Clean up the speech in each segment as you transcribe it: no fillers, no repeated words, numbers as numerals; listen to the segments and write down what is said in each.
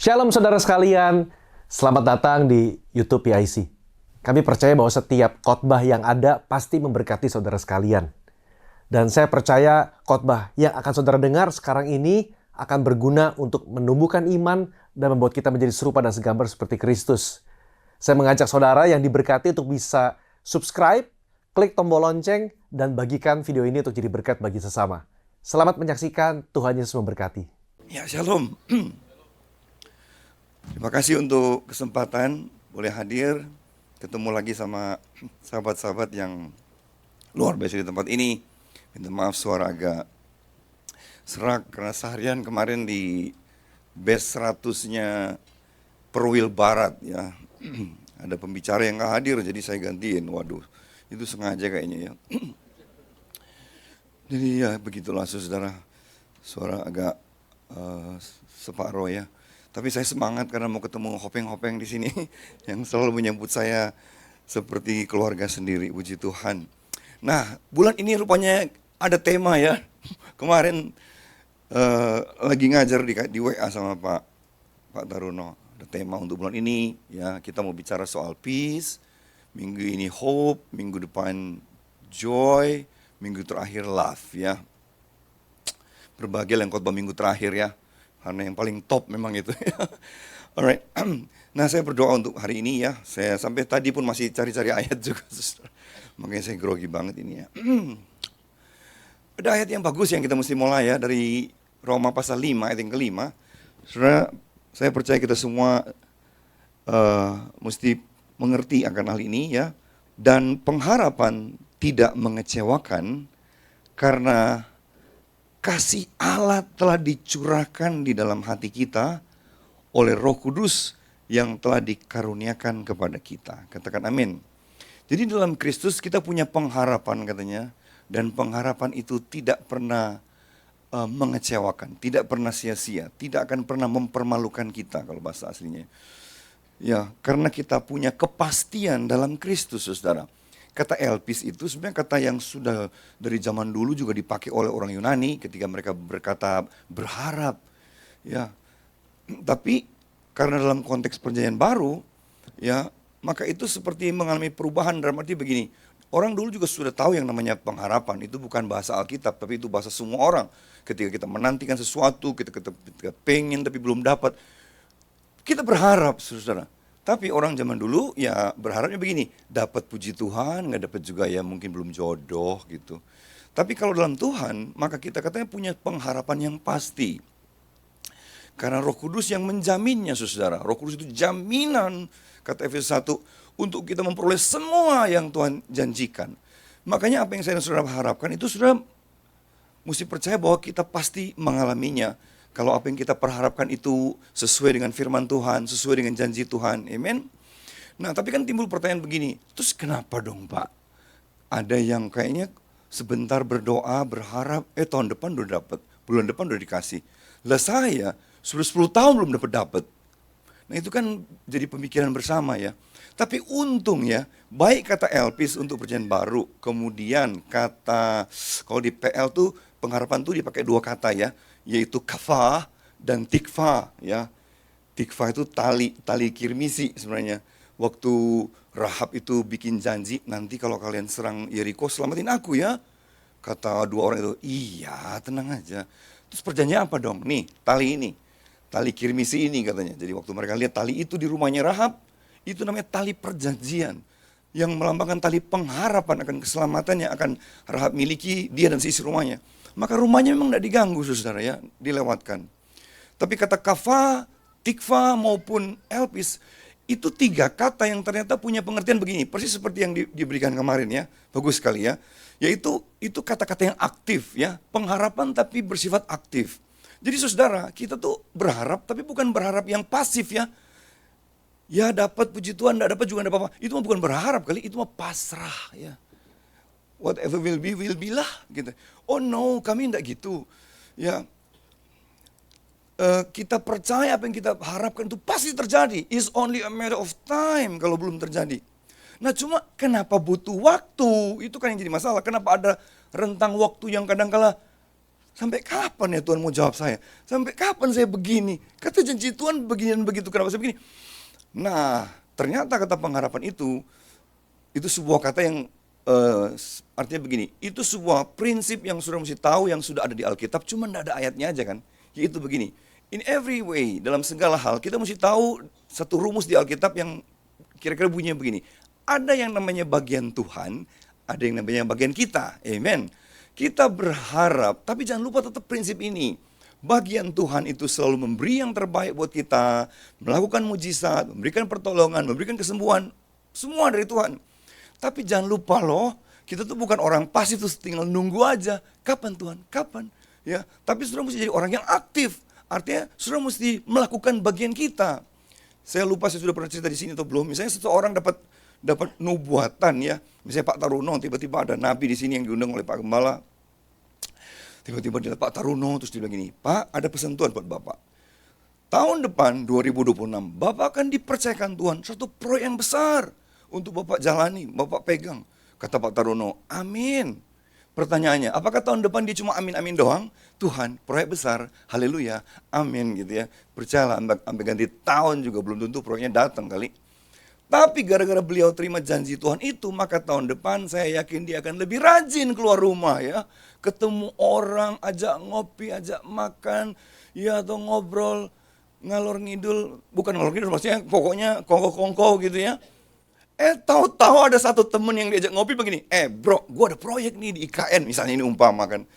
Shalom saudara sekalian, selamat datang di YouTube PIC. Kami percaya bahwa setiap khotbah yang ada pasti memberkati saudara sekalian. Dan saya percaya khotbah yang akan saudara dengar sekarang ini akan berguna untuk menumbuhkan iman dan membuat kita menjadi serupa dan segambar seperti Kristus. Saya mengajak saudara yang diberkati untuk bisa subscribe, klik tombol lonceng, dan bagikan video ini untuk jadi berkat bagi sesama. Selamat menyaksikan, Tuhan Yesus memberkati. Ya, shalom. Terima kasih untuk kesempatan boleh hadir, ketemu lagi sama sahabat-sahabat yang luar biasa di tempat ini. Minta maaf suara agak serak karena seharian kemarin di base 100-nya Perwil Barat ya. Ada pembicara yang nggak hadir jadi saya gantiin. Waduh, itu sengaja kayaknya ya. Jadi ya begitulah saudara, suara agak separoh ya. Tapi saya semangat karena mau ketemu hopeng-hopeng di sini yang selalu menyambut saya seperti keluarga sendiri, puji Tuhan. Nah, bulan ini rupanya ada tema ya. Kemarin lagi ngajar di WA sama Pak Taruno. Ada tema untuk bulan ini ya, kita mau bicara soal peace. Minggu ini hope, minggu depan joy, minggu terakhir love ya. Berbagai yang khotbah minggu terakhir ya. Karena yang paling top memang itu. Alright. Nah, saya berdoa untuk hari ini ya. Saya sampai tadi pun masih cari-cari ayat juga. Makanya saya grogi banget ini ya. Ada ayat yang bagus yang kita mesti mulai ya. Dari Roma pasal 5 ayat yang kelima. Saudara, saya percaya kita semua mesti mengerti akan hal ini ya. Dan pengharapan tidak mengecewakan karena kasih Allah telah dicurahkan di dalam hati kita oleh Roh Kudus yang telah dikaruniakan kepada kita. Katakan amin. Jadi dalam Kristus kita punya pengharapan katanya. Dan pengharapan itu tidak pernah mengecewakan, tidak pernah sia-sia, tidak akan pernah mempermalukan kita kalau bahasa aslinya. Ya, karena kita punya kepastian dalam Kristus, saudara. Kata elpis itu sebenarnya kata yang sudah dari zaman dulu juga dipakai oleh orang Yunani ketika mereka berkata berharap. Ya, tapi karena dalam konteks perjanjian baru, ya maka itu seperti mengalami perubahan dalam arti begini. Orang dulu juga sudah tahu yang namanya pengharapan. Itu bukan bahasa Alkitab, tapi itu bahasa semua orang. Ketika kita menantikan sesuatu, kita pengen tapi belum dapat. Kita berharap, saudara. Tapi orang zaman dulu ya berharapnya begini, dapat puji Tuhan, nggak dapat juga ya mungkin belum jodoh gitu. Tapi kalau dalam Tuhan, maka kita katanya punya pengharapan yang pasti. Karena Roh Kudus yang menjaminnya, saudara. Roh Kudus itu jaminan, kata Efesus 1, untuk kita memperoleh semua yang Tuhan janjikan. Makanya apa yang saya dan saudara harapkan itu saudara mesti percaya bahwa kita pasti mengalaminya. Kalau apa yang kita perharapkan itu sesuai dengan firman Tuhan, sesuai dengan janji Tuhan. Amen. Nah, tapi kan timbul pertanyaan begini. Terus kenapa dong, Pak? Ada yang kayaknya sebentar berdoa, berharap, tahun depan udah dapat, bulan depan udah dikasih. Lah saya sudah 10 tahun belum dapat. Nah, itu kan jadi pemikiran bersama ya. Tapi untung ya, baik kata elpis untuk perjanjian baru, kemudian kata, kalau di PL tuh pengharapan tuh dipakai dua kata ya, yaitu kafah dan tikva ya. Tikva itu tali kirmisi sebenarnya. Waktu Rahab itu bikin janji, nanti kalau kalian serang Yeriko selamatin aku ya. Kata dua orang itu, iya tenang aja. Terus perjanjian apa dong? Nih tali ini, tali kirmisi ini katanya. Jadi waktu mereka lihat tali itu di rumahnya Rahab, itu namanya tali perjanjian. Yang melambangkan tali pengharapan akan keselamatan yang akan Rahab miliki dia dan si istri rumahnya. Maka rumahnya memang tidak diganggu saudara ya, dilewatkan. Tapi kata kafa, tikva maupun elpis, itu tiga kata yang ternyata punya pengertian begini. Persis seperti yang diberikan kemarin ya, bagus sekali ya. Yaitu itu kata-kata yang aktif ya, pengharapan tapi bersifat aktif. Jadi saudara, kita tuh berharap tapi bukan berharap yang pasif ya. Ya dapat puji Tuhan, tidak dapat juga tidak apa-apa. Itu mah bukan berharap kali, itu mah pasrah ya. Whatever will be lah gitu. Oh no, kami tidak gitu. Ya, kita percaya apa yang kita harapkan itu pasti terjadi. It's only a matter of time kalau belum terjadi. Nah cuma kenapa butuh waktu? Itu kan yang jadi masalah. Kenapa ada rentang waktu yang kadang-kala sampai kapan ya Tuhan mau jawab saya? Sampai kapan saya begini? Kata janji Tuhan begini dan begitu, kenapa saya begini? Nah, ternyata kata pengharapan itu sebuah kata yang artinya begini, itu sebuah prinsip yang sudah mesti tahu, yang sudah ada di Alkitab, cuma tidak ada ayatnya aja kan. Yaitu begini, in every way, dalam segala hal, kita mesti tahu satu rumus di Alkitab yang kira-kira bunyinya begini. Ada yang namanya bagian Tuhan, ada yang namanya bagian kita, amen. Kita berharap, tapi jangan lupa tetap prinsip ini. Bagian Tuhan itu selalu memberi yang terbaik buat kita, melakukan mujizat, memberikan pertolongan, memberikan kesembuhan, semua dari Tuhan. Tapi jangan lupa loh, kita tuh bukan orang pasif terus tinggal nunggu aja. Kapan Tuhan? Kapan? Ya, tapi sudah mesti jadi orang yang aktif. Artinya sudah mesti melakukan bagian kita. Saya lupa saya sudah pernah cerita di sini atau belum. Misalnya seseorang dapat nubuatan ya. Misalnya Pak Taruno, tiba-tiba ada nabi di sini yang diundang oleh Pak Gembala. Tiba-tiba dia Pak Taruno, terus dia bilang gini, Pak ada pesan Tuhan buat Bapak. Tahun depan 2026, Bapak akan dipercayakan Tuhan satu proyek yang besar untuk Bapak jalani, Bapak pegang. Kata Pak Taruno, amin. Pertanyaannya, apakah tahun depan dia cuma amin-amin doang? Tuhan, proyek besar, haleluya, amin gitu ya. Percayalah, sampai ganti tahun juga belum tentu proyeknya datang kali. Tapi gara-gara beliau terima janji Tuhan itu, maka tahun depan saya yakin dia akan lebih rajin keluar rumah ya. Ketemu orang, ajak ngopi, ajak makan, ya atau ngobrol, ngalor ngidul. Bukan ngalor ngidul, maksudnya pokoknya kongko-kongko gitu ya. Tahu-tahu ada satu temen yang diajak ngopi begini, bro, gua ada proyek nih di IKN, misalnya ini umpama kan.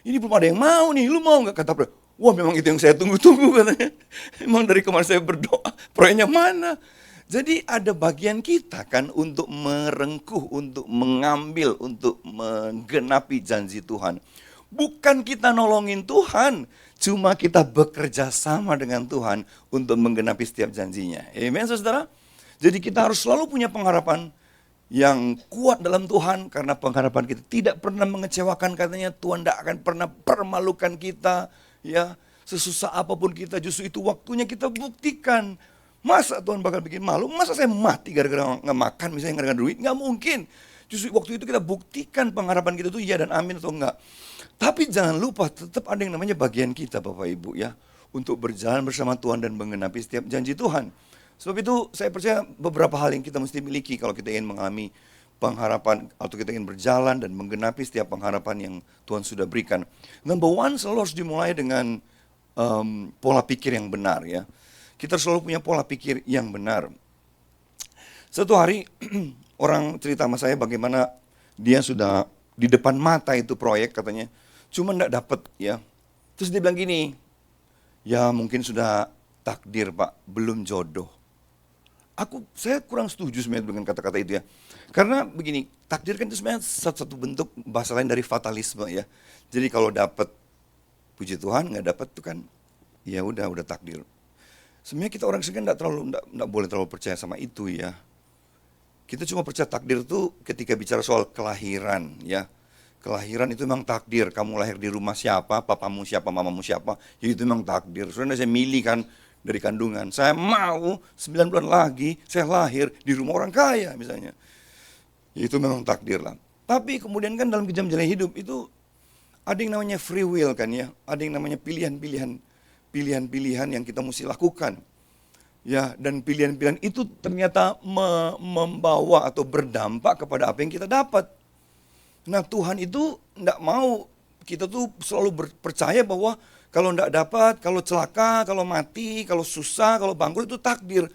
Ini belum ada yang mau nih, lu mau gak? Kata bro, wah memang itu yang saya tunggu-tunggu katanya. Emang dari kemarin saya berdoa, proyeknya mana? Jadi ada bagian kita kan untuk merengkuh, untuk mengambil, untuk menggenapi janji Tuhan. Bukan kita nolongin Tuhan, cuma kita bekerja sama dengan Tuhan untuk menggenapi setiap janjinya. Amen saudara? Jadi kita harus selalu punya pengharapan yang kuat dalam Tuhan, karena pengharapan kita tidak pernah mengecewakan, katanya Tuhan tidak akan pernah permalukan kita. Ya, sesusah apapun kita, justru itu waktunya kita buktikan. Masa Tuhan bakal bikin malu? Masa saya mati gara-gara nggak makan, misalnya gara-gara duit? Nggak mungkin. Justru waktu itu kita buktikan pengharapan kita itu iya dan amin atau enggak. Tapi jangan lupa tetap ada yang namanya bagian kita Bapak Ibu ya. Untuk berjalan bersama Tuhan dan menggenapi setiap janji Tuhan. Sebab itu saya percaya beberapa hal yang kita mesti miliki kalau kita ingin mengalami pengharapan atau kita ingin berjalan dan menggenapi setiap pengharapan yang Tuhan sudah berikan. Number one, selalu harus dimulai dengan pola pikir yang benar ya. Kita selalu punya pola pikir yang benar. Suatu hari orang cerita sama saya bagaimana dia sudah di depan mata itu proyek katanya, cuma enggak dapat ya. Terus dia bilang gini, ya mungkin sudah takdir Pak, belum jodoh. Saya kurang setuju sebenarnya dengan kata-kata itu ya. Karena begini, takdir kan itu sebenarnya satu bentuk bahasa lain dari fatalisme ya. Jadi kalau dapat puji Tuhan, nggak dapat tuh kan ya udah takdir. Sebenarnya kita orang sekian enggak boleh terlalu percaya sama itu ya. Kita cuma percaya takdir itu ketika bicara soal kelahiran ya. Kelahiran itu memang takdir. Kamu lahir di rumah siapa, papamu siapa, mamamu siapa, ya itu memang takdir. Soalnya saya milih kan dari kandungan. Saya mau 9 bulan lagi saya lahir di rumah orang kaya misalnya. Ya, itu memang takdir lah. Tapi kemudian kan dalam jalan hidup itu ada yang namanya free will kan ya. Ada yang namanya pilihan-pilihan yang kita mesti lakukan. Ya, dan pilihan-pilihan itu ternyata membawa atau berdampak kepada apa yang kita dapat. Nah, Tuhan itu enggak mau kita tuh selalu percaya bahwa kalau enggak dapat, kalau celaka, kalau mati, kalau susah, kalau bangkrut itu takdir.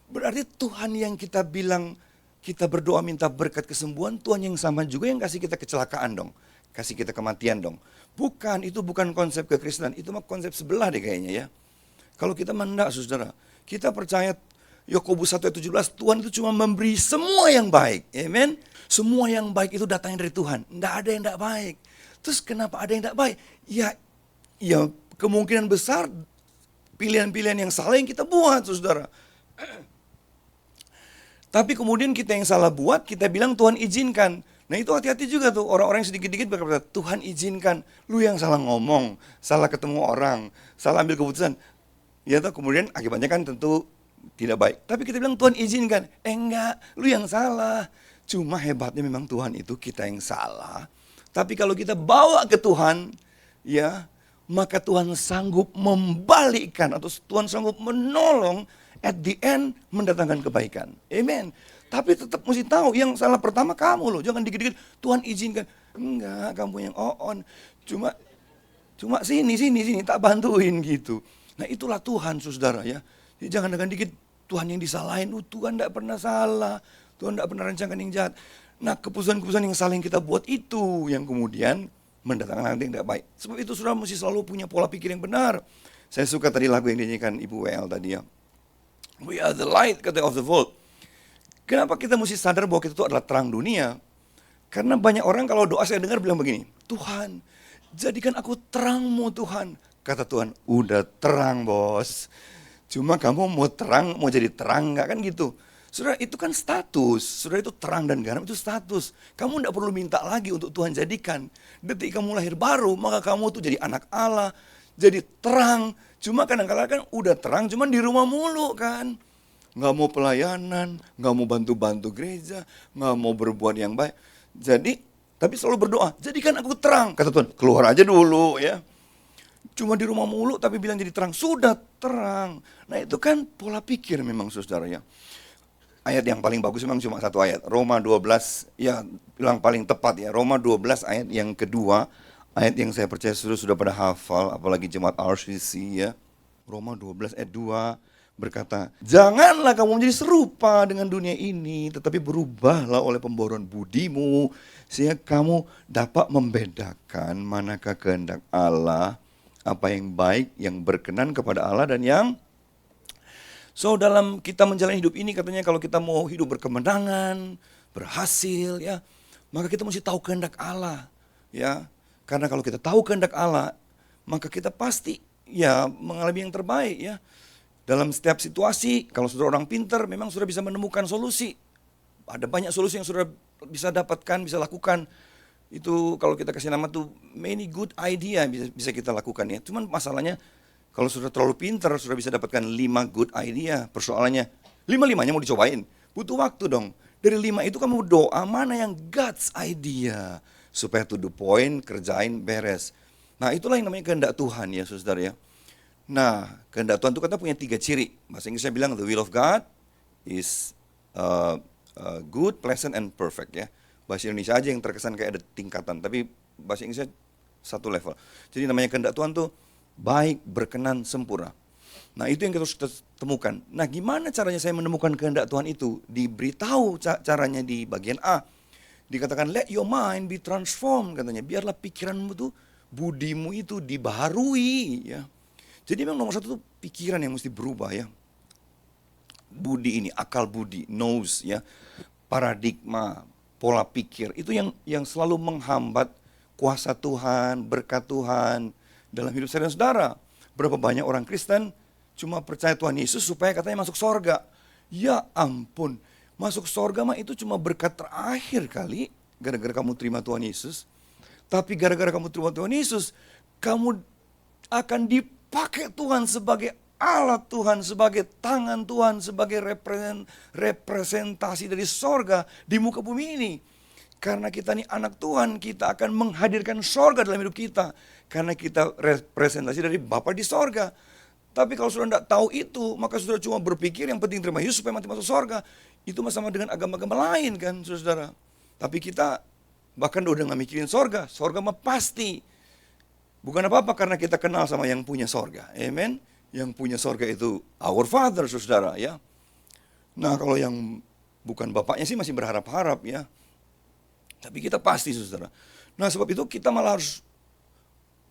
Berarti Tuhan yang kita bilang kita berdoa minta berkat kesembuhan, Tuhan yang sama juga yang kasih kita kecelakaan dong. Kasih kita kematian dong. Bukan, itu bukan konsep kekristenan, itu mah konsep sebelah deh kayaknya ya. Kalau kita mendak saudara, kita percaya Yakobus 1:17, Tuhan itu cuma memberi semua yang baik. Amen. Semua yang baik itu datangnya dari Tuhan. Enggak ada yang enggak baik. Terus kenapa ada yang enggak baik? Ya kemungkinan besar pilihan-pilihan yang salah yang kita buat saudara. Tapi kemudian kita yang salah buat, kita bilang Tuhan izinkan. Nah itu hati-hati juga tuh, orang-orang yang sedikit-dikit berkata, Tuhan izinkan, lu yang salah ngomong, salah ketemu orang, salah ambil keputusan. Ya tuh kemudian akibatnya kan tentu tidak baik. Tapi kita bilang Tuhan izinkan, enggak, lu yang salah. Cuma hebatnya memang Tuhan itu kita yang salah. Tapi kalau kita bawa ke Tuhan, ya, maka Tuhan sanggup membalikkan atau Tuhan sanggup menolong at the end mendatangkan kebaikan. Amen. Tapi tetap mesti tahu yang salah pertama kamu loh. Jangan dikit-dikit Tuhan izinkan. Enggak, kamu yang on. Cuma sini tak bantuin gitu. Nah itulah Tuhan saudara ya. Jadi jangan dengan dikit Tuhan yang disalahin. Tuhan tidak pernah salah. Tuhan tidak pernah rencanakan yang jahat. Nah keputusan-keputusan yang salah yang kita buat itu yang kemudian mendatangkan hal yang tidak baik. Sebab itu saudara mesti selalu punya pola pikir yang benar. Saya suka tadi lagu yang dinyanyikan Ibu WL tadi ya. We are the light kata of the world. Kenapa kita mesti sadar bahwa kita itu adalah terang dunia? Karena banyak orang kalau doa saya dengar bilang begini, Tuhan, jadikan aku terangmu Tuhan. Kata Tuhan, udah terang bos. Cuma kamu mau terang, mau jadi terang nggak kan gitu. Saudara itu kan status, saudara itu terang dan garam itu status. Kamu tidak perlu minta lagi untuk Tuhan jadikan. Detik kamu lahir baru, maka kamu tuh jadi anak Allah, jadi terang. Cuma kadang-kadang kan udah terang, cuman di rumah mulu kan. Nggak mau pelayanan, nggak mau bantu-bantu gereja, nggak mau berbuat yang baik. Jadi, tapi selalu berdoa, jadikan aku terang. Kata Tuhan, keluar aja dulu ya. Cuma di rumah mulu tapi bilang jadi terang, sudah terang. Nah itu kan pola pikir memang saudara ya. Ayat yang paling bagus memang cuma satu ayat. Roma 12, ya bilang paling tepat ya. Roma 12 ayat yang kedua. Ayat yang saya percaya sudah pada hafal, apalagi jemaat RCC ya. Roma 12 ayat 2 berkata, janganlah kamu menjadi serupa dengan dunia ini, tetapi berubahlah oleh pembaruan budimu, sehingga kamu dapat membedakan manakah kehendak Allah, apa yang baik, yang berkenan kepada Allah, dan yang dalam kita menjalani hidup ini katanya kalau kita mau hidup berkemenangan, berhasil ya, maka kita mesti tahu kehendak Allah ya. Karena kalau kita tahu kehendak Allah, maka kita pasti ya mengalami yang terbaik ya. Dalam setiap situasi, kalau sudah orang pintar, memang sudah bisa menemukan solusi. Ada banyak solusi yang sudah bisa dapatkan, bisa lakukan. Itu kalau kita kasih nama tuh many good idea bisa kita lakukan ya. Cuman masalahnya kalau sudah terlalu pintar, sudah bisa dapatkan 5 good idea. Persoalannya 5-5-nya mau dicobain. Butuh waktu dong. Dari 5 itu kamu doa mana yang God's idea. Supaya to the point, kerjain, beres. Nah itulah yang namanya kehendak Tuhan ya saudara ya. Nah, kehendak Tuhan itu kata punya 3 ciri. Bahasa Inggrisnya bilang the will of God is good, pleasant, and perfect ya. Bahasa Indonesia aja yang terkesan kayak ada tingkatan, tapi bahasa Inggrisnya satu level. Jadi namanya kehendak Tuhan tuh baik, berkenan, sempurna. Nah itu yang kita harus temukan. Nah gimana caranya saya menemukan kehendak Tuhan itu? Diberitahu caranya di bagian A. Dikatakan let your mind be transformed katanya. Biarlah pikiranmu tuh, budimu itu dibaharui ya. Jadi memang nomor 1 itu pikiran yang mesti berubah ya. Budi ini, akal budi, nous ya. Paradigma, pola pikir. Itu yang selalu menghambat kuasa Tuhan, berkat Tuhan dalam hidup saya dan saudara. Berapa banyak orang Kristen cuma percaya Tuhan Yesus supaya katanya masuk sorga. Ya ampun, masuk sorga mah itu cuma berkat terakhir kali. Gara-gara kamu terima Tuhan Yesus. Tapi gara-gara kamu terima Tuhan Yesus, kamu akan dipakai Tuhan sebagai alat Tuhan, sebagai tangan Tuhan, sebagai representasi dari sorga di muka bumi ini. Karena kita ini anak Tuhan, kita akan menghadirkan sorga dalam hidup kita. Karena kita representasi dari Bapa di sorga. Tapi kalau sudah tidak tahu itu, maka sudah cuma berpikir yang penting terima Yesus supaya mati masuk sorga. Itu sama dengan agama-agama lain kan saudara. Tapi kita bahkan udah gak mikirin sorga. Sorga mah pasti. Bukan apa-apa karena kita kenal sama yang punya sorga. Amen. Yang punya sorga itu our Father saudara ya. Nah kalau yang bukan bapaknya sih masih berharap-harap ya. Tapi kita pasti saudara. Nah sebab itu kita malah harus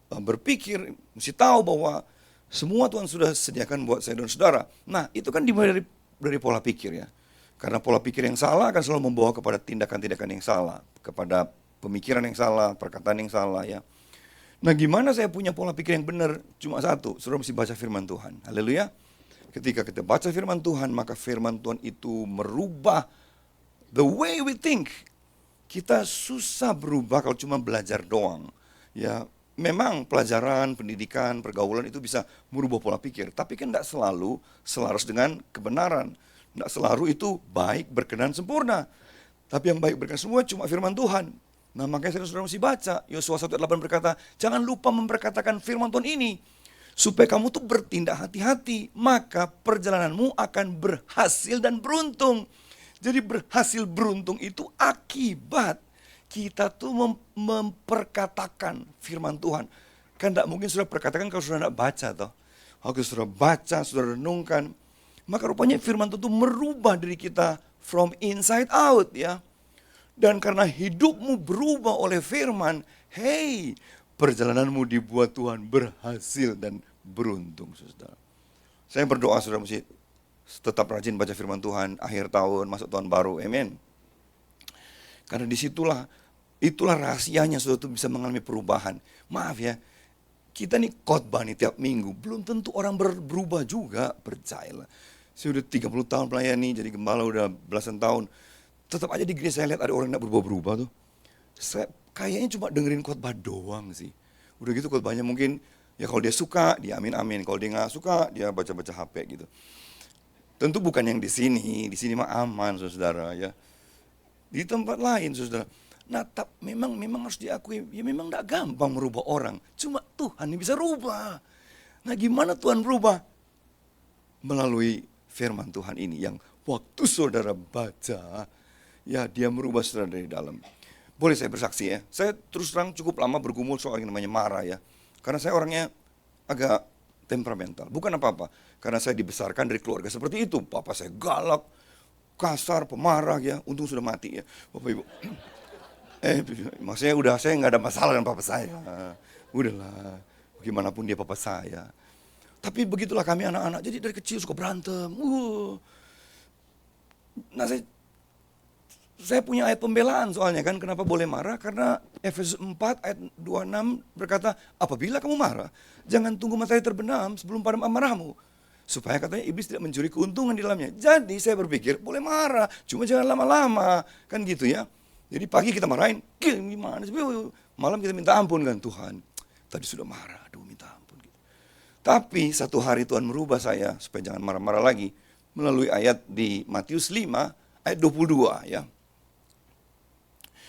berpikir, mesti tahu bahwa semua Tuhan sudah sediakan buat saya dan saudara. Nah itu kan dimulai dari pola pikir ya. Karena pola pikir yang salah akan selalu membawa kepada tindakan-tindakan yang salah. Kepada pemikiran yang salah, perkataan yang salah ya. Nah gimana saya punya pola pikir yang benar? Cuma satu, saudara mesti baca firman Tuhan. Haleluya. Ketika kita baca firman Tuhan, maka firman Tuhan itu merubah the way we think. Kita susah berubah kalau cuma belajar doang. Ya, memang pelajaran, pendidikan, pergaulan itu bisa merubah pola pikir. Tapi kan tidak selalu selaras dengan kebenaran. Tidak selalu itu baik, berkenan, sempurna. Tapi yang baik berkenan semua cuma firman Tuhan. Nah makanya saudara mesti baca. Yosua 1:8 berkata, jangan lupa memperkatakan firman Tuhan ini. Supaya kamu tuh bertindak hati-hati. Maka perjalananmu akan berhasil dan beruntung. Jadi berhasil beruntung itu akibat kita tuh memperkatakan firman Tuhan. Kan tidak mungkin sudah perkatakan kalau sudah tidak baca toh. Kalau sudah baca, sudah renungkan. Maka rupanya firman Tuhan itu merubah diri kita from inside out ya. Dan karena hidupmu berubah oleh firman, hey, perjalananmu dibuat Tuhan berhasil dan beruntung, saudara. Saya berdoa saudara mesti tetap rajin baca firman Tuhan, akhir tahun, masuk tahun baru, amin. Karena itulah rahasianya saudara itu bisa mengalami perubahan. Maaf ya, kita nih khotbah nih tiap minggu, belum tentu orang berubah juga, percayalah. Saya udah 30 tahun melayani, jadi gembala udah belasan tahun. Tetap aja di gereja saya lihat ada orang yang gak berubah-berubah tuh. Saya kayaknya cuma dengerin khotbah doang sih. Udah gitu khotbahnya mungkin, ya kalau dia suka, dia amin-amin. Kalau dia gak suka, dia baca-baca HP gitu. Tentu bukan yang di sini mah aman saudara ya. Di tempat lain saudara. Nah memang harus diakui, ya memang gak gampang merubah orang. Cuma Tuhan yang bisa rubah. Nah gimana Tuhan berubah? Melalui firman Tuhan ini yang waktu saudara baca, ya dia merubah saudara dari dalam. Boleh saya bersaksi ya, saya terus terang cukup lama bergumul soal yang namanya marah ya. Karena saya orangnya agak temperamental, bukan apa-apa. Karena saya dibesarkan dari keluarga seperti itu. Papa saya galak, kasar, pemarah ya, untung sudah mati ya. Bapak Ibu, maksudnya saya nggak ada masalah dengan papa saya. Udahlah, bagaimanapun dia papa saya. Tapi begitulah kami anak-anak, jadi dari kecil suka berantem. Nah saya punya ayat pembelaan soalnya kan, kenapa boleh marah? Karena Efesus 4 ayat 26 berkata, apabila kamu marah, jangan tunggu matahari terbenam sebelum padam amarahmu. Supaya katanya iblis tidak mencuri keuntungan di dalamnya. Jadi saya berpikir, boleh marah, cuma jangan lama-lama. Kan gitu ya. Jadi pagi kita marahin, gimana sih? Malam kita minta ampun kan, Tuhan. Tadi sudah marah, aduh minta ampun. Gitu. Tapi satu hari Tuhan merubah saya, supaya jangan marah-marah lagi. Melalui ayat di Matius 5 ayat 22 ya.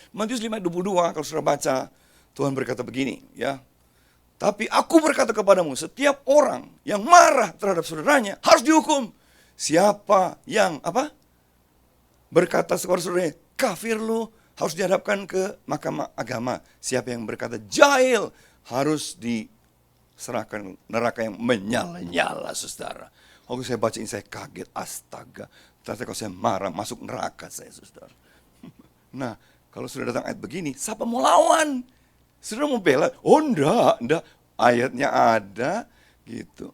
Matius 5 ayat 22 kalau sudah baca, Tuhan berkata begini ya. Tapi aku berkata kepadamu, setiap orang yang marah terhadap saudaranya harus dihukum. Siapa yang berkata kepada saudaranya, kafir lu, harus dihadapkan ke mahkamah agama. Siapa yang berkata jahil harus diserahkan neraka yang menyala-nyala, saudara. Waktu saya baca ini saya kaget, astaga. Ternyata kalau saya marah masuk neraka saya, saudara. Nah, kalau sudah datang ayat begini, siapa mau lawan? Saudara mau bela? Oh enggak. Ayatnya ada gitu.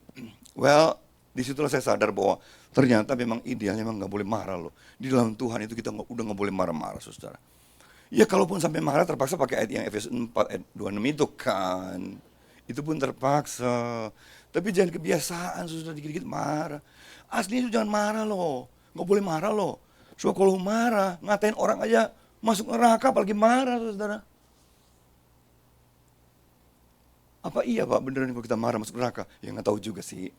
Well, disitulah saya sadar bahwa ternyata memang idealnya memang nggak boleh marah loh. Di dalam Tuhan itu kita udah nggak boleh marah-marah, saudara. Ya kalaupun sampai marah terpaksa pakai ayat yang Efesus 4 ayat 26 itu kan. Itu pun terpaksa. Tapi jangan kebiasaan, saudara, dikit-dikit marah. Aslinya itu jangan marah loh. Nggak boleh marah loh. So kalau marah, ngatain orang aja masuk neraka, apalagi marah, saudara. Apa iya Pak, beneran kalau kita marah masuk neraka? Ya nggak tahu juga sih.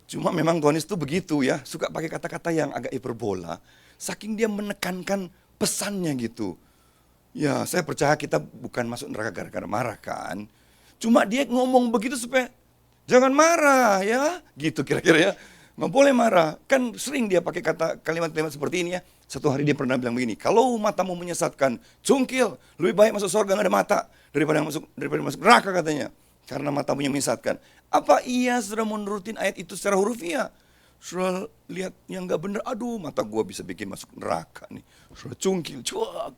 Cuma memang Tuhan itu begitu ya, suka pakai kata-kata yang agak hiperbola. Saking dia menekankan pesannya gitu. Ya saya percaya kita bukan masuk neraka gara-gara marah kan. Cuma dia ngomong begitu supaya jangan marah ya, gitu kira-kira ya. Nggak boleh marah. Kan sering dia pakai kalimat-kalimat seperti ini ya. Satu hari dia pernah bilang begini, kalau matamu menyesatkan, cungkil, lebih baik masuk surga nggak ada mata daripada masuk neraka katanya. Karena matamu yang menyesatkan. Apa iya sudah menurutin ayat itu secara hurufiah? Sudah lihat yang nggak benar, aduh mata gua bisa bikin masuk neraka nih. Sudah cungkil, cuak.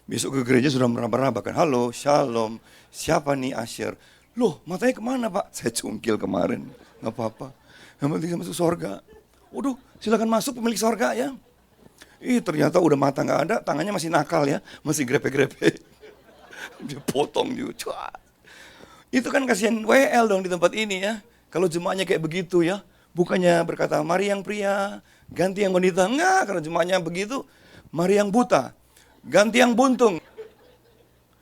Besok ke gereja sudah meraba-raba kan, halo, shalom, siapa nih Asher? Loh matanya kemana Pak? Saya cungkil kemarin, nggak apa-apa. Yang penting saya masuk surga. Waduh, silakan masuk pemilik surga ya. Ternyata udah mata nggak ada, tangannya masih nakal ya, masih grepe-grepe. Dia potong juga. Itu kan kasihan WL dong di tempat ini ya. Kalau jemaahnya kayak begitu ya, bukannya berkata mari yang pria, ganti yang wanita. Enggak, karena jemaahnya begitu, mari yang buta, ganti yang buntung.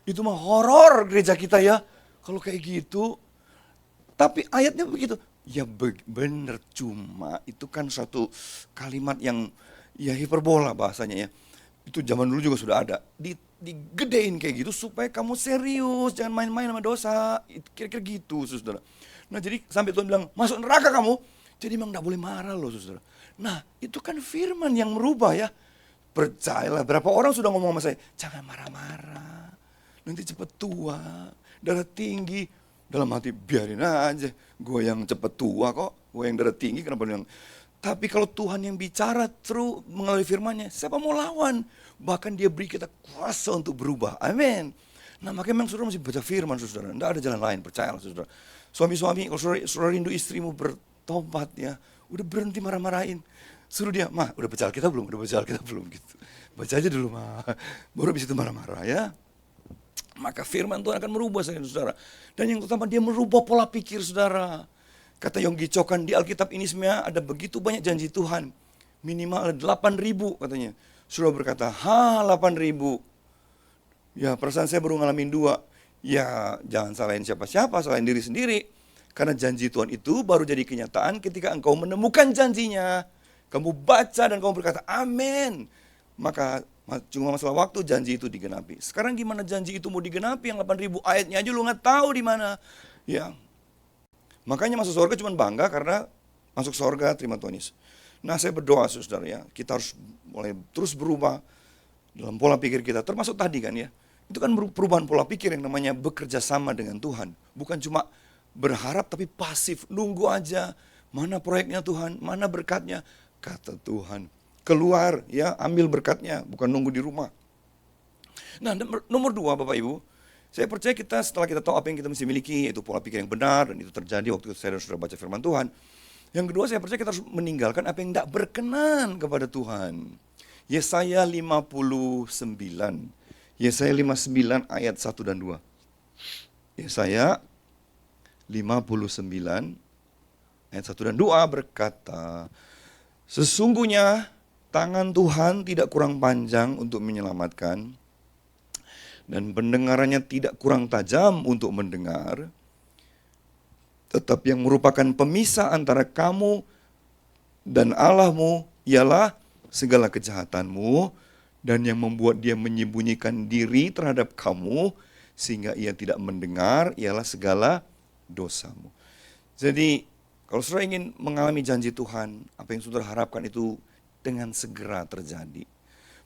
Itu mah horor gereja kita ya. Kalau kayak gitu. Tapi ayatnya begitu. Ya bener, cuma itu kan suatu kalimat yang ya hiperbola bahasanya ya. Itu zaman dulu juga sudah ada. Digedein kayak gitu supaya kamu serius, jangan main-main sama dosa. Kira-kira gitu, saudara. Nah jadi sampai Tuhan bilang, masuk neraka kamu. Jadi memang gak boleh marah loh, saudara. Nah itu kan firman yang merubah ya. Percayalah, berapa orang sudah ngomong sama saya, jangan marah-marah. Nanti cepet tua, darah tinggi. Dalam hati, biarin aja. Gue yang cepet tua kok, gue yang darah tinggi, kenapa bilang. Tapi kalau Tuhan yang bicara through melalui firman-Nya, siapa mau lawan? Bahkan dia beri kita kuasa untuk berubah. Amin. Nah makanya memang saudara mesti baca firman, saudara. Tidak ada jalan lain, percayalah saudara. Suami-suami, kalau saudara rindu istrimu bertobat ya, udah berhenti marah-marahin. Suruh dia, "Ma, udah baca Alkitab belum? Udah baca Alkitab belum?" Gitu. Baca aja dulu, Ma. Baru bisa itu marah-marah ya. Maka firman Tuhan akan merubah saudara. Dan yang utama dia merubah pola pikir saudara. Kata Yonggi Chokan, di Alkitab ini sebenarnya ada begitu banyak janji Tuhan. Minimal ada 8.000 katanya. Saudara berkata, 8.000. Ya perasaan saya baru ngalamin 2. Ya jangan salahin siapa-siapa, salahin diri sendiri. Karena janji Tuhan itu baru jadi kenyataan ketika engkau menemukan janjinya. Kamu baca dan kamu berkata, amin. Maka cuma masalah waktu janji itu digenapi. Sekarang gimana janji itu mau digenapi? Yang 8.000 ayatnya aja lu gak tahu di mana. Ya. Makanya masuk surga cuma bangga karena masuk surga terima Tuhan Yesus. Nah saya berdoa saudara ya, kita harus mulai terus berubah dalam pola pikir kita. Termasuk tadi kan ya, itu kan perubahan pola pikir yang namanya bekerja sama dengan Tuhan. Bukan cuma berharap tapi pasif, nunggu aja. Mana proyeknya Tuhan, mana berkatnya. Kata Tuhan, keluar ya, ambil berkatnya, bukan nunggu di rumah. Nah nomor 2 Bapak Ibu, saya percaya kita setelah kita tahu apa yang kita mesti miliki, yaitu pola pikir yang benar, dan itu terjadi waktu saya dan saudara baca firman Tuhan. Yang kedua saya percaya kita harus meninggalkan apa yang tidak berkenan kepada Tuhan. Yesaya 59. Yesaya 59 ayat 1 dan 2. Yesaya 59 ayat 1 dan 2 berkata, sesungguhnya tangan Tuhan tidak kurang panjang untuk menyelamatkan, dan pendengarannya tidak kurang tajam untuk mendengar, tetap yang merupakan pemisah antara kamu dan Allahmu ialah segala kejahatanmu, dan yang membuat dia menyembunyikan diri terhadap kamu sehingga ia tidak mendengar ialah segala dosamu. Jadi kalau saudara ingin mengalami janji Tuhan, apa yang saudara harapkan itu dengan segera terjadi.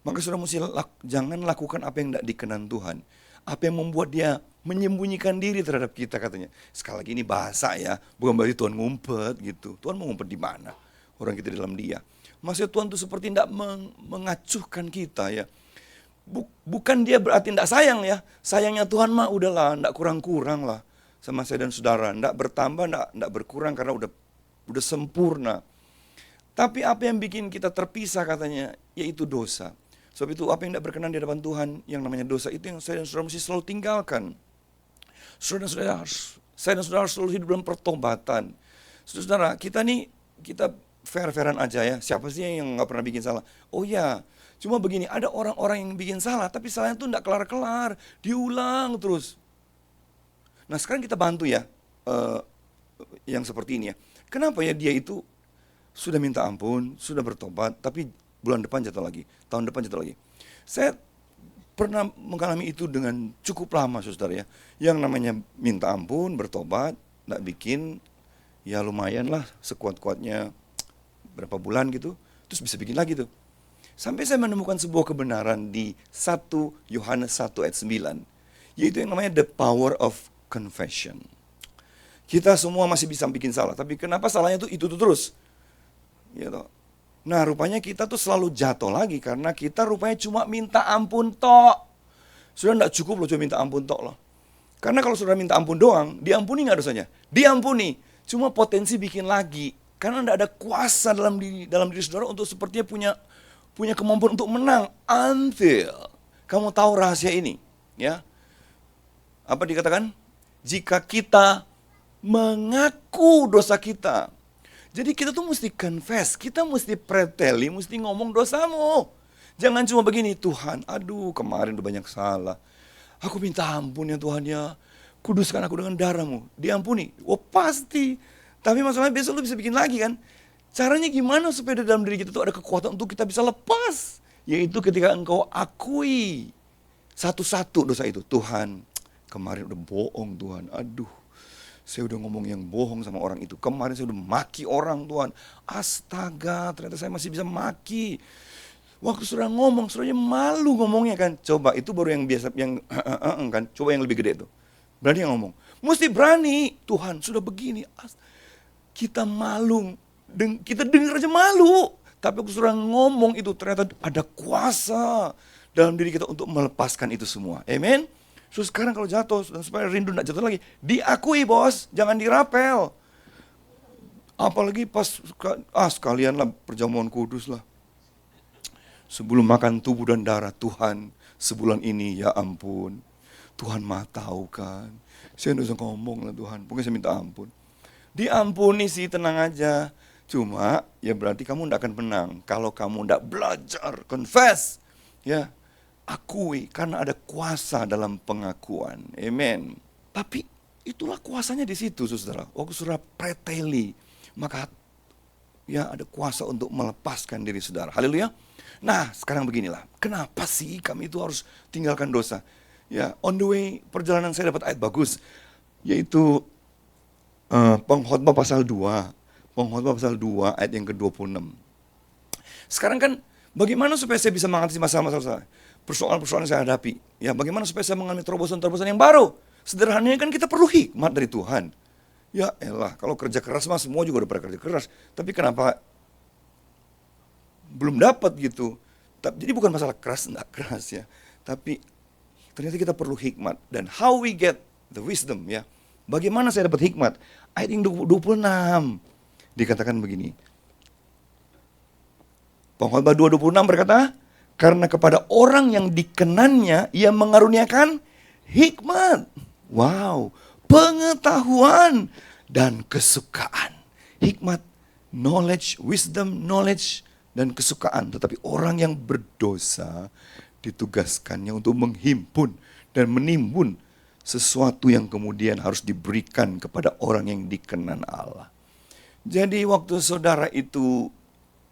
Maka saudara mesti jangan lakukan apa yang tidak dikenan Tuhan. Apa yang membuat dia menyembunyikan diri terhadap kita katanya. Sekali lagi ini bahasa ya, bukan berarti Tuhan ngumpet gitu. Tuhan mau ngumpet di mana? Orang kita di dalam dia. Maksudnya Tuhan itu seperti tidak mengacuhkan kita ya. Bukan dia berarti tidak sayang ya. Sayangnya Tuhan mah udahlah, tidak kurang-kurang lah sama saya dan saudara. Tidak bertambah, tidak berkurang karena udah sempurna. Tapi apa yang bikin kita terpisah katanya, yaitu dosa. Sebab itu apa yang tidak berkenan di hadapan Tuhan, yang namanya dosa itu yang saya dan saudara mesti selalu tinggalkan. Saya dan saudara harus selalu hidup dalam pertobatan. Saudara, kita fair-fairan aja ya. Siapa sih yang nggak pernah bikin salah? Oh ya, cuma begini, ada orang-orang yang bikin salah, tapi salahnya tuh nggak kelar-kelar, diulang terus. Nah sekarang kita bantu ya, yang seperti ini ya. Kenapa ya dia itu sudah minta ampun, sudah bertobat, tapi bulan depan jatuh lagi, tahun depan jatuh lagi. Saya pernah mengalami itu dengan cukup lama saudara ya. Yang namanya minta ampun, bertobat, nggak bikin, ya lumayan lah sekuat-kuatnya berapa bulan gitu, terus bisa bikin lagi tuh. Sampai saya menemukan sebuah kebenaran di 1 Yohanes 1 ayat 9, yaitu yang namanya the power of confession. Kita semua masih bisa bikin salah, tapi kenapa salahnya tuh itu terus? Gitu. Nah rupanya kita tuh selalu jatuh lagi karena kita rupanya cuma minta ampun tok. Sudah enggak cukup loh cuma minta ampun tok loh. Karena kalau sudah minta ampun doang, diampuni nggak dosanya? Diampuni. Cuma potensi bikin lagi. Karena enggak ada kuasa dalam diri saudara untuk sepertinya punya kemampuan untuk menang. Until kamu tahu rahasia ini. Ya. Apa dikatakan? Jika kita mengaku dosa kita. Jadi kita tuh mesti confess, kita mesti preteli, mesti ngomong dosamu. Jangan cuma begini, Tuhan, aduh kemarin udah banyak salah. Aku minta ampun ya Tuhan ya, kuduskan aku dengan darahmu. Diampuni, oh pasti. Tapi masalahnya besok lu bisa bikin lagi kan. Caranya gimana supaya dalam diri kita tuh ada kekuatan untuk kita bisa lepas. Yaitu ketika engkau akui satu-satu dosa itu. Tuhan, kemarin udah bohong Tuhan. Aduh, saya udah ngomong yang bohong sama orang itu. Kemarin saya udah maki orang Tuhan. Astaga, ternyata saya masih bisa maki. Waktu saudara ngomong, saudaranya malu ngomongnya kan. Coba, itu baru yang biasa, yang kan. Coba yang lebih gede tuh. Berani yang ngomong. Mesti berani. Tuhan, sudah begini. Kita malu. Kita dengar aja malu. Tapi waktu saudara ngomong itu, ternyata ada kuasa dalam diri kita untuk melepaskan itu semua. Amen. So sekarang kalau jatuh, dan supaya rindu tidak jatuh lagi, diakui bos, jangan dirapel. Apalagi pas, sekalian lah perjamuan kudus lah. Sebelum makan tubuh dan darah Tuhan, sebulan ini ya ampun. Tuhan mah tahu kan. Saya tidak usah ngomong lah Tuhan, pokoknya saya minta ampun. Diampuni sih, tenang aja. Cuma ya berarti kamu tidak akan menang kalau kamu tidak belajar, confess. Ya, akui karena ada kuasa dalam pengakuan. Amen. Tapi itulah kuasanya di situ, saudara. Waktu saudara preteli, maka ya ada kuasa untuk melepaskan diri saudara. Haleluya. Nah, sekarang beginilah. Kenapa sih kami itu harus tinggalkan dosa? Ya, on the way perjalanan saya dapat ayat bagus, yaitu Pengkhotbah pasal 2. Pengkhotbah pasal 2 ayat yang ke-26. Sekarang kan bagaimana supaya saya bisa mengatasi masalah-masalah saya? Persoalan-persoalan yang saya hadapi. Ya, bagaimana supaya saya mengalami terobosan-terobosan yang baru? Sederhananya kan kita perlu hikmat dari Tuhan. Ya elah, kalau kerja keras mah semua juga udah pada kerja keras. Tapi kenapa belum dapat gitu? Jadi bukan masalah keras enggak keras ya. Tapi ternyata kita perlu hikmat. Dan how we get the wisdom ya. Bagaimana saya dapat hikmat? Ayat yang 26 dikatakan begini. Pengkhotbah 2:26 berkata, karena kepada orang yang dikenannya ia mengaruniakan hikmat. Wow, pengetahuan dan kesukaan. Hikmat, knowledge, wisdom, knowledge, dan kesukaan. Tetapi orang yang berdosa ditugaskannya untuk menghimpun dan menimbun sesuatu yang kemudian harus diberikan kepada orang yang dikenan Allah. Jadi waktu saudara itu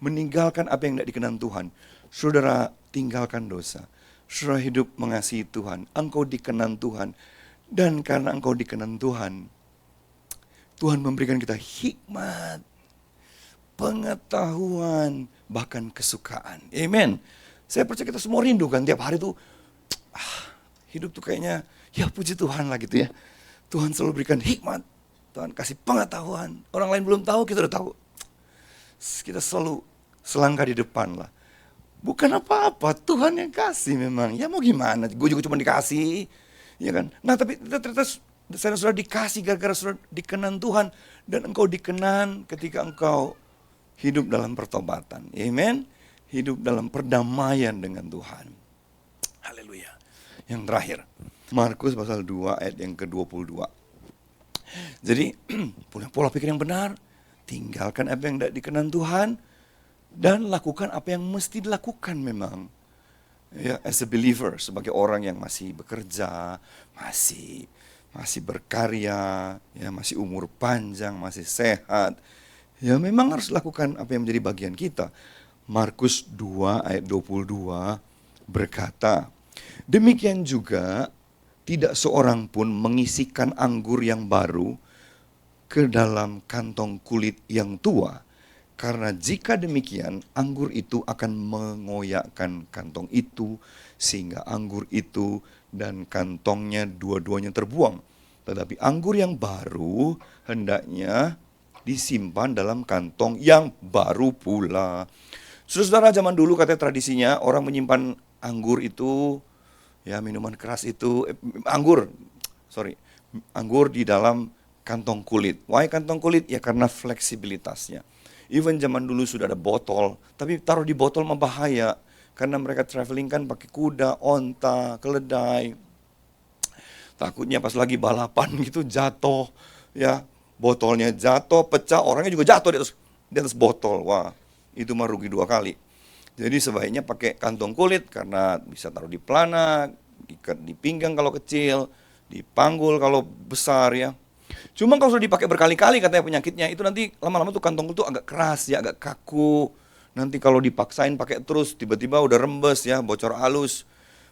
meninggalkan apa yang tidak dikenan Tuhan, saudara tinggalkan dosa. Saudara hidup mengasihi Tuhan, engkau dikenan Tuhan. Dan karena engkau dikenan Tuhan, Tuhan memberikan kita hikmat, pengetahuan, bahkan kesukaan. Amen. Saya percaya kita semua rindu kan tiap hari tuh, hidup tuh kayaknya, ya puji Tuhan lah gitu ya. Tuhan selalu berikan hikmat, Tuhan kasih pengetahuan. Orang lain belum tahu, kita udah tahu. Kita selalu selangkah di depan lah. Bukan apa-apa, Tuhan yang kasih memang. Ya mau gimana, gue juga cuma dikasih. Ya kan? Nah tapi ternyata saya sudah dikasih gara-gara sudah dikenan Tuhan. Dan engkau dikenan ketika engkau hidup dalam pertobatan. Amen. Hidup dalam perdamaian dengan Tuhan. Haleluya. Yang terakhir, Markus pasal 2 ayat yang ke-22. Jadi, punya pola pikir yang benar, tinggalkan apa yang tidak dikenan Tuhan, dan lakukan apa yang mesti dilakukan memang. Ya, as a believer, sebagai orang yang masih bekerja, masih berkarya, ya masih umur panjang, masih sehat, ya memang harus lakukan apa yang menjadi bagian kita. Markus 2 ayat 22 berkata, demikian juga tidak seorang pun mengisikan anggur yang baru ke dalam kantong kulit yang tua. Karena jika demikian, anggur itu akan mengoyakkan kantong itu, sehingga anggur itu dan kantongnya dua-duanya terbuang. Tetapi anggur yang baru hendaknya disimpan dalam kantong yang baru pula. Saudara, zaman dulu katanya tradisinya orang menyimpan anggur itu, ya minuman keras itu, anggur di dalam kantong kulit. Why kantong kulit? Ya karena fleksibilitasnya. Even zaman dulu sudah ada botol, tapi taruh di botol mah bahaya. Karena mereka traveling kan pakai kuda, onta, keledai. Takutnya pas lagi balapan gitu jatuh, ya botolnya jatuh, pecah, orangnya juga jatuh di atas botol. Wah, itu mah rugi 2 kali. Jadi sebaiknya pakai kantong kulit karena bisa taruh di pelana, ikat di pinggang kalau kecil, di panggul kalau besar ya. Cuma kalau sudah dipakai berkali-kali katanya penyakitnya, itu nanti lama-lama tuh kantong itu agak keras ya, agak kaku. Nanti kalau dipaksain pakai terus, tiba-tiba udah rembes ya, bocor halus.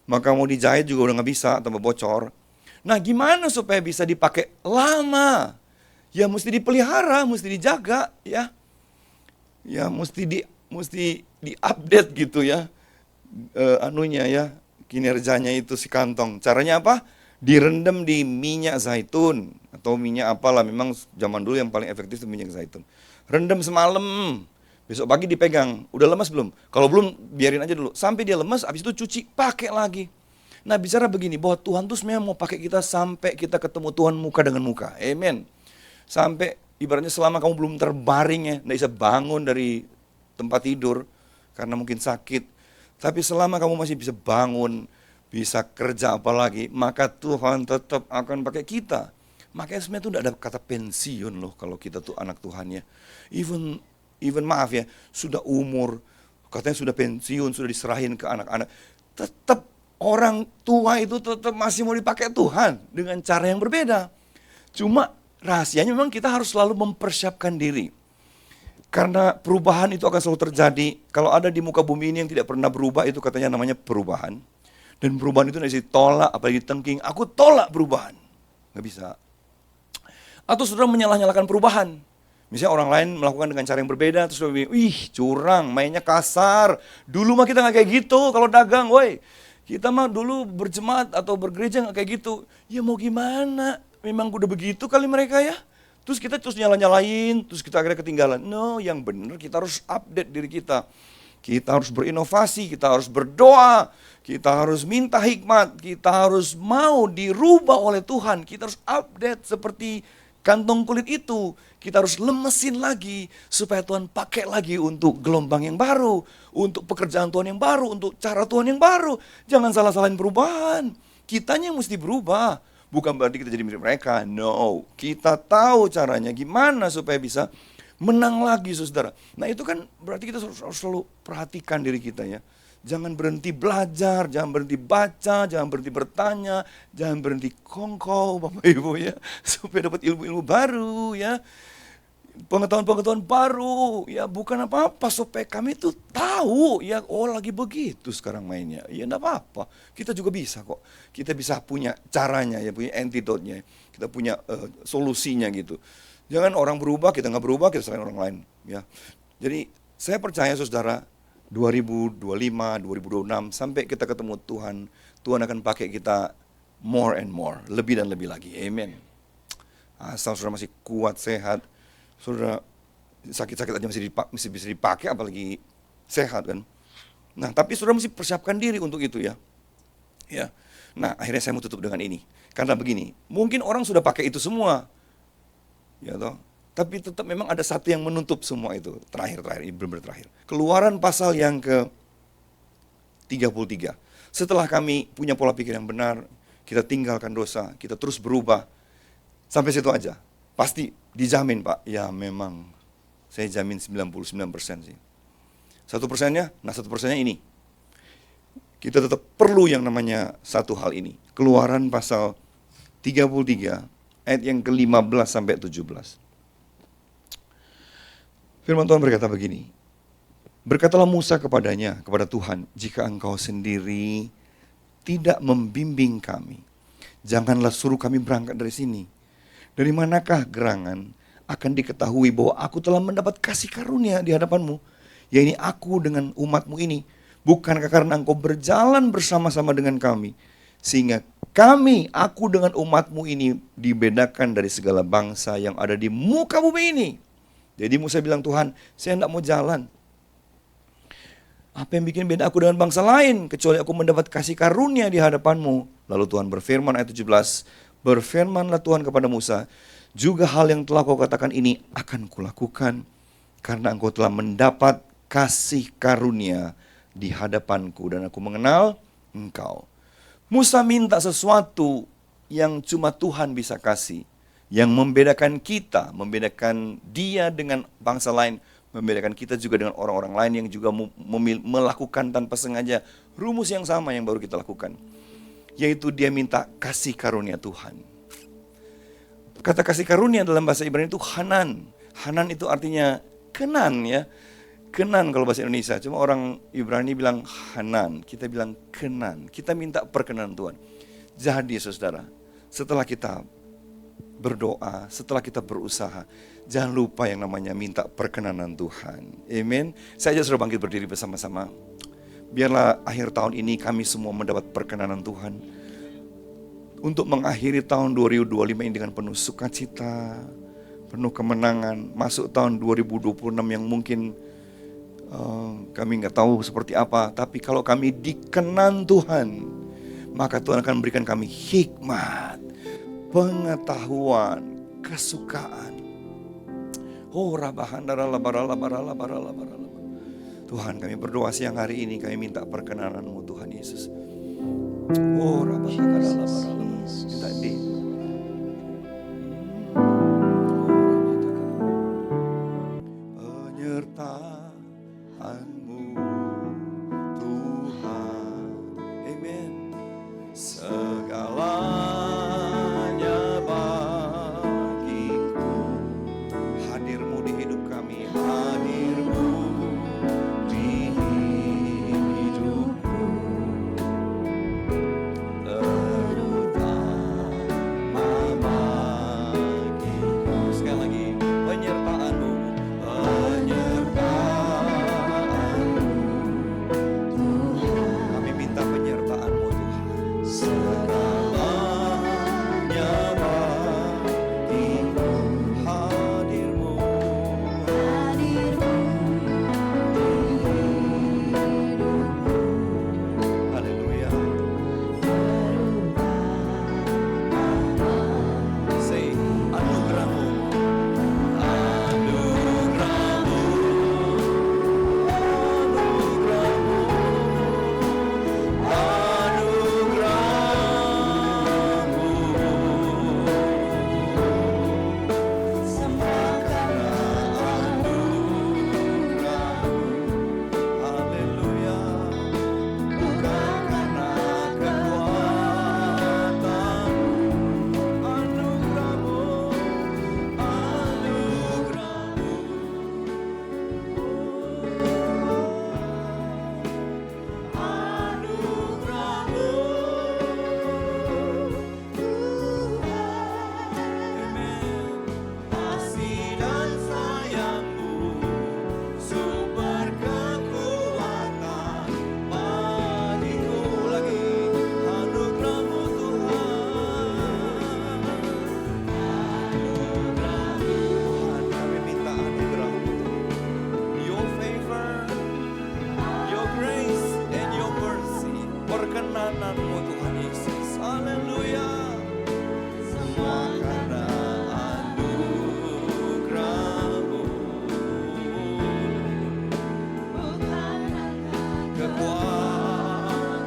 Maka mau dijahit juga udah nggak bisa, tambah bocor. Nah gimana supaya bisa dipakai lama? Ya mesti dipelihara, mesti dijaga ya. Ya mesti diupdate gitu ya. Anunya ya, kinerjanya itu si kantong. Caranya apa? Direndam di minyak zaitun atau minyak apalah, memang zaman dulu yang paling efektif itu minyak zaitun. Rendam semalam, besok pagi dipegang. Udah lemas belum? Kalau belum, biarin aja dulu. Sampai dia lemas, habis itu cuci, pakai lagi. Nah bicara begini, bahwa Tuhan tuh sebenarnya mau pakai kita sampai kita ketemu Tuhan muka dengan muka. Amen. Sampai ibaratnya selama kamu belum terbaring ya, nggak bisa bangun dari tempat tidur karena mungkin sakit. Tapi selama kamu masih bisa bangun, bisa kerja apalagi, maka Tuhan tetap akan pakai kita. Makanya sebenarnya itu tidak ada kata pensiun loh kalau kita tuh anak Tuhan ya. Even maaf ya, sudah umur, katanya sudah pensiun, sudah diserahin ke anak-anak. Tetap orang tua itu tetap masih mau dipakai Tuhan dengan cara yang berbeda. Cuma rahasianya memang kita harus selalu mempersiapkan diri. Karena perubahan itu akan selalu terjadi. Kalau ada di muka bumi ini yang tidak pernah berubah, itu katanya namanya perubahan. Dan perubahan itu tidak bisa ditolak, apalagi ditengking. Aku tolak perubahan. Nggak bisa. Atau saudara menyalah-nyalahkan perubahan. Misalnya orang lain melakukan dengan cara yang berbeda, terus saudara bilang, wih curang, mainnya kasar. Dulu mah kita nggak kayak gitu kalau dagang, woi. Kita mah dulu berjemaat atau bergereja nggak kayak gitu. Ya mau gimana? Memang udah begitu kali mereka ya. Terus kita terus nyala-nyalain, terus kita akhirnya ketinggalan. No, yang benar kita harus update diri kita. Kita harus berinovasi, kita harus berdoa, kita harus minta hikmat, kita harus mau dirubah oleh Tuhan. Kita harus update seperti kantong kulit itu. Kita harus lemesin lagi supaya Tuhan pakai lagi untuk gelombang yang baru, untuk pekerjaan Tuhan yang baru, untuk cara Tuhan yang baru. Jangan salah-salahin perubahan. Kitanya yang mesti berubah. Bukan berarti kita jadi mirip mereka. No, kita tahu caranya gimana supaya bisa menang lagi, saudara. Nah itu kan berarti kita harus selalu perhatikan diri kita ya. Jangan berhenti belajar, jangan berhenti baca, jangan berhenti bertanya, jangan berhenti kongkow, Bapak Ibu ya. Supaya dapat ilmu-ilmu baru ya. Pengetahuan-pengetahuan baru, ya bukan apa-apa, supaya kami tuh tahu, ya oh lagi begitu sekarang mainnya, ya enggak apa-apa, kita juga bisa kok, kita bisa punya caranya, ya punya antidote-nya, kita punya solusinya gitu. Jangan orang berubah, kita nggak berubah, kita selain orang lain, ya. Jadi saya percaya saudara, 2025, 2026, sampai kita ketemu Tuhan, Tuhan akan pakai kita more and more, lebih dan lebih lagi, amen. Asal saudara masih kuat, sehat, saudara sakit-sakit aja masih bisa dipakai, apalagi sehat kan. Nah, tapi saudara mesti persiapkan diri untuk itu ya. Ya. Nah, akhirnya saya mau tutup dengan ini. Karena begini, mungkin orang sudah pakai itu semua. Ya toh. Tapi tetap memang ada satu yang menutup semua itu. Terakhir, ini benar-benar terakhir. Keluaran pasal yang ke-33. Setelah kami punya pola pikir yang benar, kita tinggalkan dosa, kita terus berubah. Sampai situ aja. Pasti dijamin Pak, ya memang saya jamin 99% sih. 1%-nya, nah 1%-nya ini. Kita tetap perlu yang namanya satu hal ini. Keluaran pasal 33 ayat yang ke-15 sampai 17. Firman Tuhan berkata begini. Berkatalah Musa kepadanya, kepada Tuhan, jika engkau sendiri tidak membimbing kami, janganlah suruh kami berangkat dari sini. Dari manakah gerangan akan diketahui bahwa aku telah mendapat kasih karunia di hadapanmu, yaitu aku dengan umatmu ini. Bukankah karena engkau berjalan bersama-sama dengan kami, sehingga aku dengan umatmu ini dibedakan dari segala bangsa yang ada di muka bumi ini. Jadi Musa bilang, Tuhan, saya tidak mau jalan. Apa yang bikin beda aku dengan bangsa lain, kecuali aku mendapat kasih karunia di hadapanmu. Lalu Tuhan berfirman ayat 17, berfirmanlah Tuhan kepada Musa, juga hal yang telah kau katakan ini akan kulakukan, karena engkau telah mendapat kasih karunia di hadapanku, dan aku mengenal engkau. Musa minta sesuatu yang cuma Tuhan bisa kasih, yang membedakan kita, membedakan dia dengan bangsa lain, membedakan kita juga dengan orang-orang lain yang juga melakukan tanpa sengaja rumus yang sama yang baru kita lakukan. Yaitu dia minta kasih karunia Tuhan. Kata kasih karunia dalam bahasa Ibrani itu Hanan. Hanan itu artinya kenan ya. Kenan kalau bahasa Indonesia, cuma orang Ibrani bilang Hanan, kita bilang Kenan. Kita minta perkenan Tuhan. Jadi saudara, setelah kita berdoa, setelah kita berusaha, jangan lupa yang namanya minta perkenanan Tuhan. Amin. Saya aja sudah bangkit berdiri bersama-sama. Biarlah akhir tahun ini kami semua mendapat perkenanan Tuhan. Untuk mengakhiri tahun 2025 ini dengan penuh sukacita, penuh kemenangan. Masuk tahun 2026 yang mungkin kami nggak tahu seperti apa. Tapi kalau kami dikenan Tuhan, maka Tuhan akan memberikan kami hikmat, pengetahuan, kesukaan. Oh rabahanda barala. Tuhan, kami berdoa siang hari ini, kami minta perkenanan-Mu Tuhan Yesus. Oh rabahanda barala. Minta di penyertaan-Mu Tuhan. Amen. Segalanya bagiku, hadir-Mu di hidup kami, hadir-Mu di hidupku, terutama bagiku. Sekali lagi, penyertaan-Mu, kami minta penyertaan-Mu Tuhan. Segalanya bagiku, hadir-Mu. Haleluya. Say, anugerah-Mu, anugerah-Mu, anugerah-Mu, anugerah-Mu. Semua karena anugerah-Mu. Haleluya. Bukan karena kekuatan, anugerah-Mu, anugerah-Mu, amen. Kasih dan sayang-Mu, sumber kekuatan bagiku. Lagi, anugerah-Mu Tuhan. Anugerah-Mu Tuhan, kami minta anugerah-Mu. Your favor, Your grace and Your mercy. Perkenanan-Mu Tuhan Yesus. Haleluya. Semua karena anugerah-Mu. Kekuatan,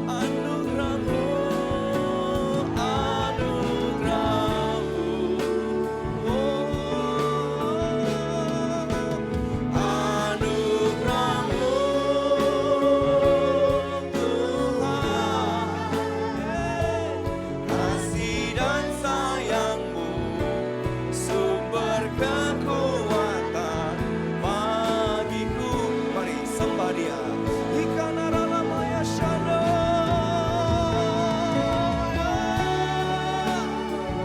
anugerah-Mu, anugerah-Mu. Oh, anugerah-Mu Tuhan. Kasih dan sayang-Mu, sumber kekuatan bagiku. Mari sembah Dia. Ikanaralamaya shando.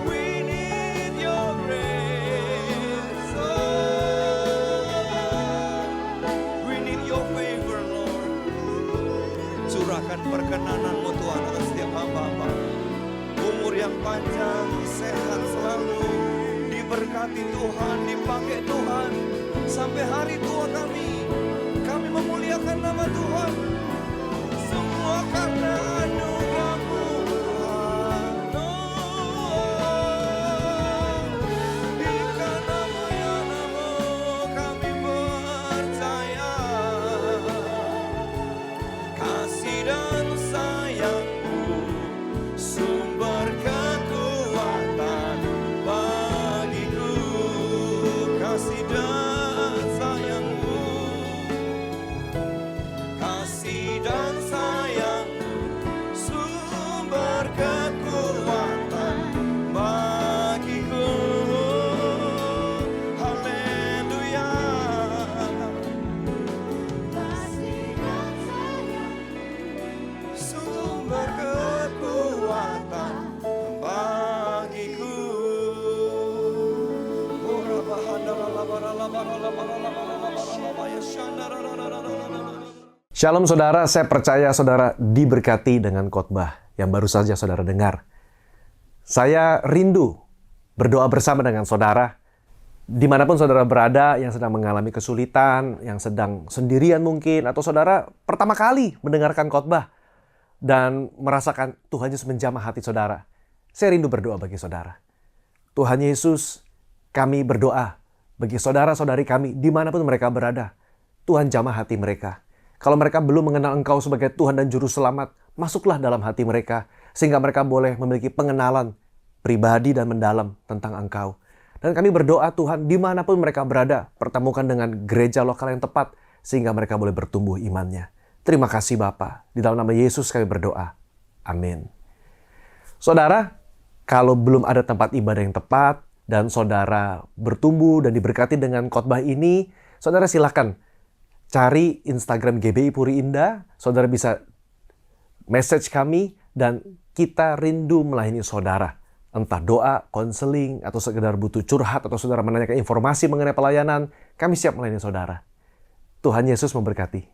We need Your grace. We need Your favor, Lord. Curahkan perkenanan-Mu Tuhan atas setiap hamba-hamba. Umur yang panjang, sehat selalu, diberkati Tuhan, dipakai Tuhan sampai hari tua kami. Kami memuliakan nama Tuhan. Semua karena anugerah-Mu Tuhan. Ikanamaya namo, kami percaya. Kasih dan sayang-Mu, sumber kekuatan bagiku. Kasih dan sayang-Mu, kasih dan sayang-Mu, Shalom saudara, saya percaya saudara diberkati dengan khotbah yang baru saja saudara dengar. Saya rindu berdoa bersama dengan saudara, dimanapun saudara berada yang sedang mengalami kesulitan, yang sedang sendirian mungkin, atau saudara pertama kali mendengarkan khotbah dan merasakan Tuhan Yesus menjamah hati saudara. Saya rindu berdoa bagi saudara. Tuhan Yesus, kami berdoa bagi saudara-saudari kami dimanapun mereka berada. Tuhan jamah hati mereka. Kalau mereka belum mengenal Engkau sebagai Tuhan dan Juru Selamat, masuklah dalam hati mereka, sehingga mereka boleh memiliki pengenalan pribadi dan mendalam tentang Engkau. Dan kami berdoa Tuhan, dimanapun mereka berada, pertemukan dengan gereja lokal yang tepat, sehingga mereka boleh bertumbuh imannya. Terima kasih Bapa. Di dalam nama Yesus kami berdoa. Amin. Saudara, kalau belum ada tempat ibadah yang tepat, dan saudara bertumbuh dan diberkati dengan khotbah ini, saudara silakan cari Instagram GBI Puri Indah, saudara bisa message kami, dan kita rindu melayani saudara. Entah doa, konseling, atau sekedar butuh curhat, atau saudara menanyakan informasi mengenai pelayanan, kami siap melayani saudara. Tuhan Yesus memberkati.